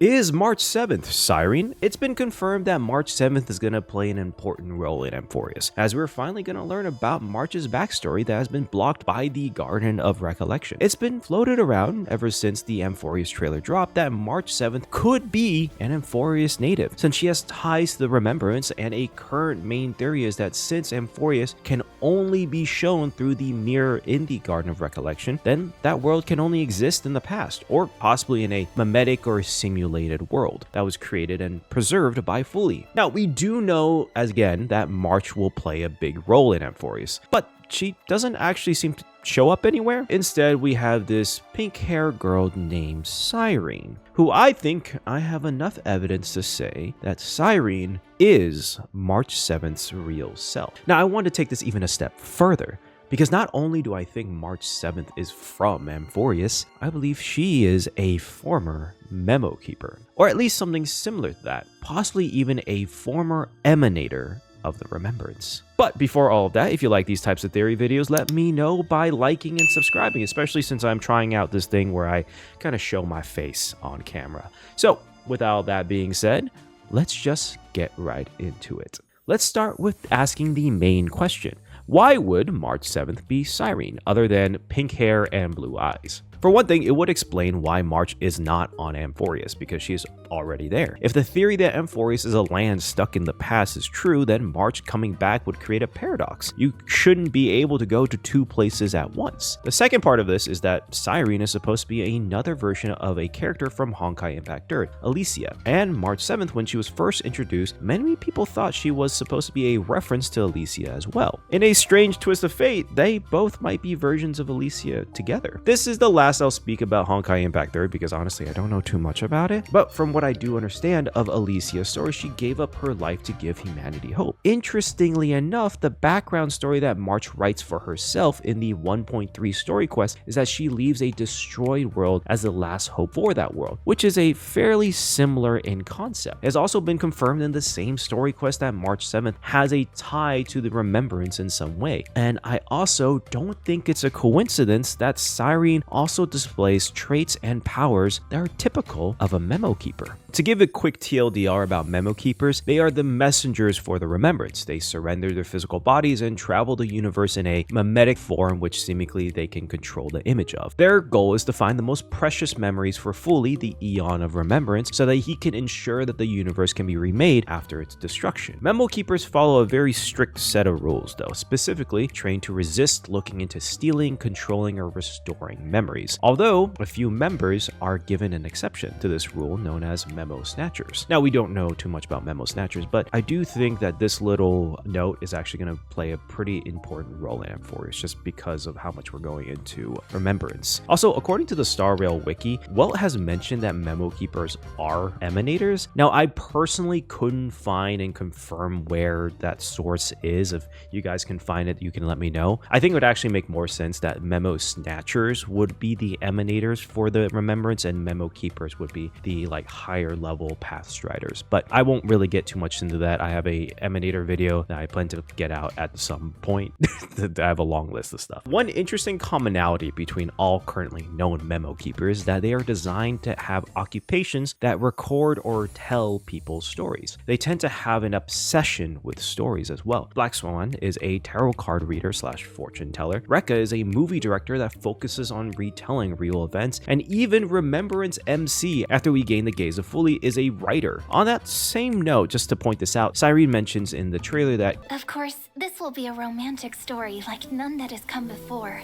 Is March 7th Cyrene? It's been confirmed that March 7th is going to play an important role in Amphorius, as we're finally going to learn about March's backstory that has been blocked by the Garden of Recollection. It's been floated around ever since the Amphorius trailer dropped that March 7th could be an Amphorius native, since she has ties to the Remembrance, and a current main theory is that since Amphorius can only be shown through the mirror in the Garden of Recollection, then that world can only exist in the past, or possibly in a mimetic or simulated world that was created and preserved by Fully. Now, we do know, as again, that March will play a big role in Amphorius, but she doesn't actually seem to show up anywhere. Instead, we have this pink-haired girl named Cyrene, who I think I have enough evidence to say that Cyrene is March 7th's real self. Now, I want to take this even a step further, because not only do I think March 7th is from Amphorius, I believe she is a former Memokeeper, or at least something similar to that, possibly even a former Emanator of the Remembrance. But before all of that, if you like these types of theory videos, let me know by liking and subscribing, especially since I'm trying out this thing where I kind of show my face on camera. So, with all that being said, let's just get right into it. Let's start with asking the main question. Why would March 7th be Cyrene, other than pink hair and blue eyes? For one thing, it would explain why March is not on Amphorius, because she is already there. If the theory that Amphorius is a land stuck in the past is true, then March coming back would create a paradox. You shouldn't be able to go to two places at once. The second part of this is that Cyrene is supposed to be another version of a character from Honkai Impact Dirt, Alicia. And March 7th, when she was first introduced, many people thought she was supposed to be a reference to Alicia as well. In a strange twist of fate, they both might be versions of Alicia together. This is the last I'll speak about Honkai Impact 3 because honestly I don't know too much about it, but from what I do understand of Alicia's story, she gave up her life to give humanity hope. Interestingly enough, the background story that March writes for herself in the 1.3 story quest is that she leaves a destroyed world as the last hope for that world, which is a fairly similar in concept. It has also been confirmed in the same story quest that March 7th has a tie to the Remembrance in some way, and I also don't think it's a coincidence that Cyrene also displays traits and powers that are typical of a Memokeeper. To give a quick TLDR about Memokeepers, they are the messengers for the Remembrance. They surrender their physical bodies and travel the universe in a mimetic form which seemingly they can control the image of. Their goal is to find the most precious memories for Fully, the Eon of Remembrance, so that he can ensure that the universe can be remade after its destruction. Memokeepers follow a very strict set of rules though, specifically trained to resist looking into stealing, controlling, or restoring memories. Although a few members are given an exception to this rule known as Memo Snatchers. Now, we don't know too much about Memo Snatchers, but I do think that this little note is actually going to play a pretty important role in Amphorius just because of how much we're going into Remembrance. Also, according to the Star Rail wiki, Welt has mentioned that Memokeepers are Emanators. Now, I personally couldn't find and confirm where that source is. If you guys can find it, you can let me know. I think it would actually make more sense that Memo Snatchers would be the Emanators for the Remembrance and Memokeepers would be the higher level path striders, but I won't really get too much into that. I have a Emanator video that I plan to get out at some point. I have a long list of stuff. One interesting commonality between all currently known Memokeepers is that they are designed to have occupations that record or tell people's stories. They tend to have an obsession with stories as well. Black Swan is a tarot card reader / fortune teller. Rekka is a movie director that focuses on retelling real events, and even Remembrance MC, after we gain the gaze of Fully, is a writer. On that same note, just to point this out, Cyrene mentions in the trailer that, of course, this will be a romantic story like none that has come before.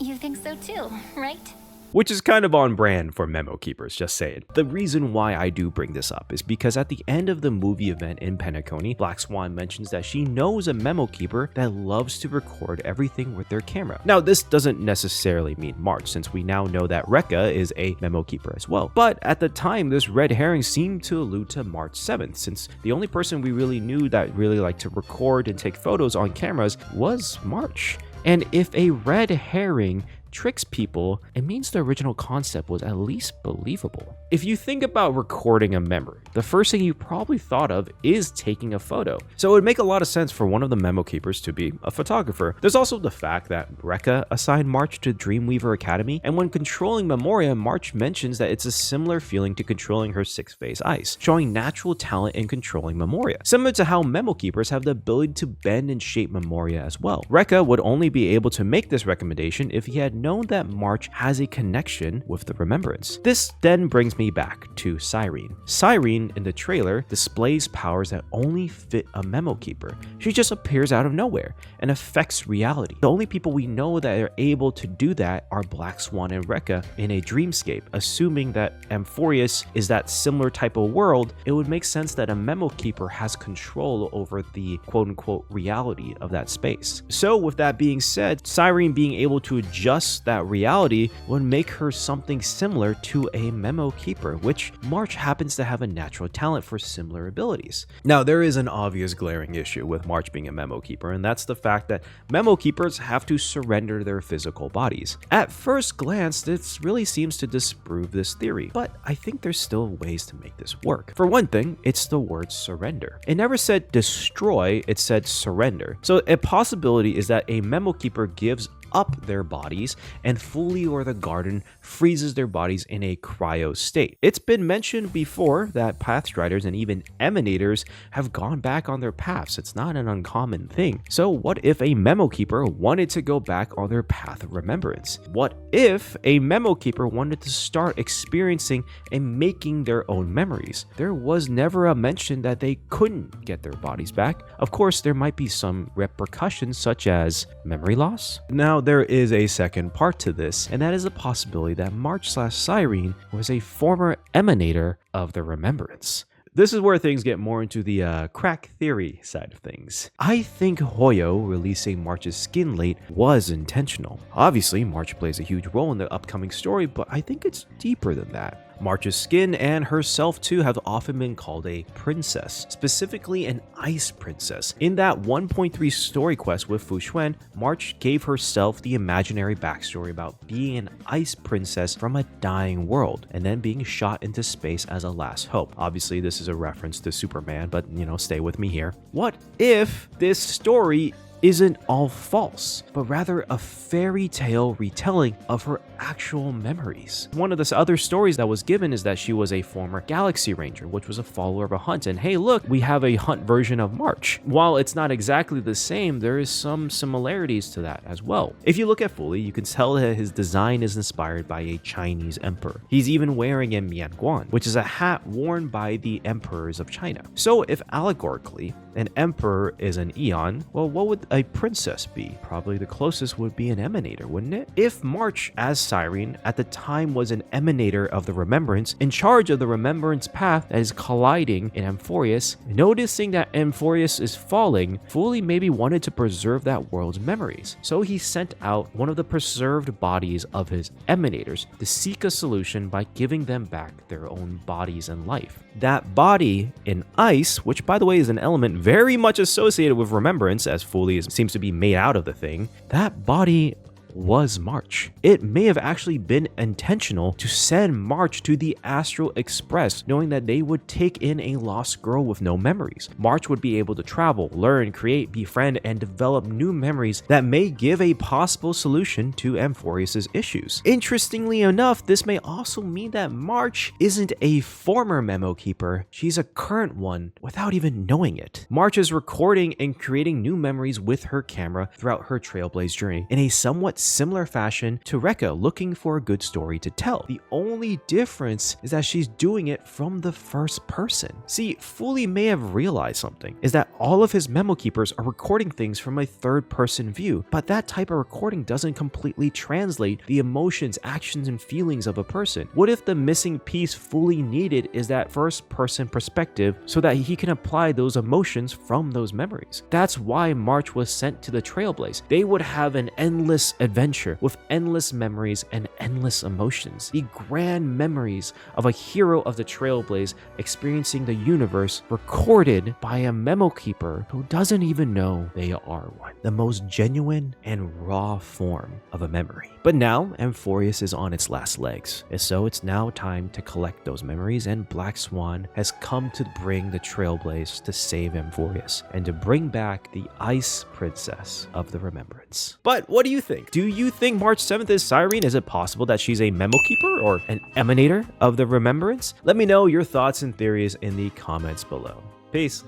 You think so too, right? which is kind of on brand for Memokeepers, just saying. The reason why I do bring this up is because at the end of the movie event in Penacony, Black Swan mentions that she knows a Memokeeper that loves to record everything with their camera. Now, this doesn't necessarily mean March, since we now know that Rekka is a Memokeeper as well. But at the time, this red herring seemed to allude to March 7th, since the only person we really knew that really liked to record and take photos on cameras was March. And if a red herring tricks people, it means the original concept was at least believable. If you think about recording a memory, the first thing you probably thought of is taking a photo. So it would make a lot of sense for one of the Memokeepers to be a photographer. There's also the fact that Rekka assigned March to Dreamweaver Academy, and when controlling Memoria, March mentions that it's a similar feeling to controlling her six-phase ice, showing natural talent in controlling Memoria, similar to how Memokeepers have the ability to bend and shape Memoria as well. Rekka would only be able to make this recommendation if he had known that March has a connection with the remembrance. This then brings me back to Cyrene. Cyrene in the trailer displays powers that only fit a Memokeeper. She just appears out of nowhere and affects reality. The only people we know that are able to do that are Black Swan and Rekka in a dreamscape. Assuming that Amphorius is that similar type of world, it would make sense that a Memokeeper has control over the quote-unquote reality of that space. So with that being said, Cyrene being able to adjust that reality would make her something similar to a Memokeeper, which March happens to have a natural talent for similar abilities. Now, there is an obvious glaring issue with March being a Memokeeper, and that's the fact that Memokeepers have to surrender their physical bodies. At first glance, this really seems to disprove this theory, but I think there's still ways to make this work. For one thing, it's the word surrender. It never said destroy, it said surrender. So a possibility is that a Memokeeper gives up their bodies and Fuli or the garden freezes their bodies in a cryo state. It's been mentioned before that Pathstriders and even Emanators have gone back on their paths. It's not an uncommon thing. So what if a Memokeeper wanted to go back on their path of remembrance? What if a Memokeeper wanted to start experiencing and making their own memories? There was never a mention that they couldn't get their bodies back. Of course, there might be some repercussions such as memory loss. Now, there is a second part to this, and that is the possibility that March/Cyrene was a former emanator of the remembrance. This is where things get more into the crack theory side of things. I think Hoyo releasing March's skin late was intentional. Obviously, March plays a huge role in the upcoming story, but I think it's deeper than that. March's skin and herself too have often been called a princess, specifically an ice princess. In that 1.3 story quest with Fu Xuan, March gave herself the imaginary backstory about being an ice princess from a dying world and then being shot into space as a last hope. Obviously, this is a reference to Superman, but stay with me here. What if this story isn't all false, but rather a fairy tale retelling of her actual memories? One of the other stories that was given is that she was a former Galaxy Ranger, which was a follower of a hunt, and hey look, we have a hunt version of March. While it's not exactly the same, there is some similarities to that as well. If you look at Fuli, you can tell that his design is inspired by a Chinese emperor. He's even wearing a Mianguan, which is a hat worn by the emperors of China. So if allegorically an emperor is an Eon, well, what would a princess be? Probably the closest would be an Emanator, wouldn't it? If March, as Cyrene, at the time was an Emanator of the Remembrance, in charge of the Remembrance path that is colliding in Amphorius, noticing that Amphorius is falling, Fuli maybe wanted to preserve that world's memories. So he sent out one of the preserved bodies of his Emanators to seek a solution by giving them back their own bodies and life. That body in ice, which by the way is an element very much associated with remembrance, as Fuli seems to be made out of the thing, that body was March. It may have actually been intentional to send March to the Astral Express, knowing that they would take in a lost girl with no memories. March would be able to travel, learn, create, befriend, and develop new memories that may give a possible solution to Amphorius' issues. Interestingly enough, this may also mean that March isn't a former Memokeeper, she's a current one without even knowing it. March is recording and creating new memories with her camera throughout her Trailblaze journey in a somewhat similar fashion to Rekka looking for a good story to tell. The only difference is that she's doing it from the first person. See, Fuli may have realized something, is that all of his Memokeepers are recording things from a third person view, but that type of recording doesn't completely translate the emotions, actions, and feelings of a person. What if the missing piece Fuli needed is that first person perspective so that he can apply those emotions from those memories? That's why March was sent to the Trailblaze. They would have an endless adventure adventure with endless memories and endless emotions. The grand memories of a hero of the Trailblaze experiencing the universe recorded by a Memokeeper who doesn't even know they are one. The most genuine and raw form of a memory. But now, Amphorius is on its last legs, and so it's now time to collect those memories, and Black Swan has come to bring the Trailblaze to save Amphorius and to bring back the Ice Princess of the Remembrance. But what do you think? Do you think March 7th is Cyrene? Is it possible that she's a Memokeeper or an Emanator of the Remembrance? Let me know your thoughts and theories in the comments below. Peace.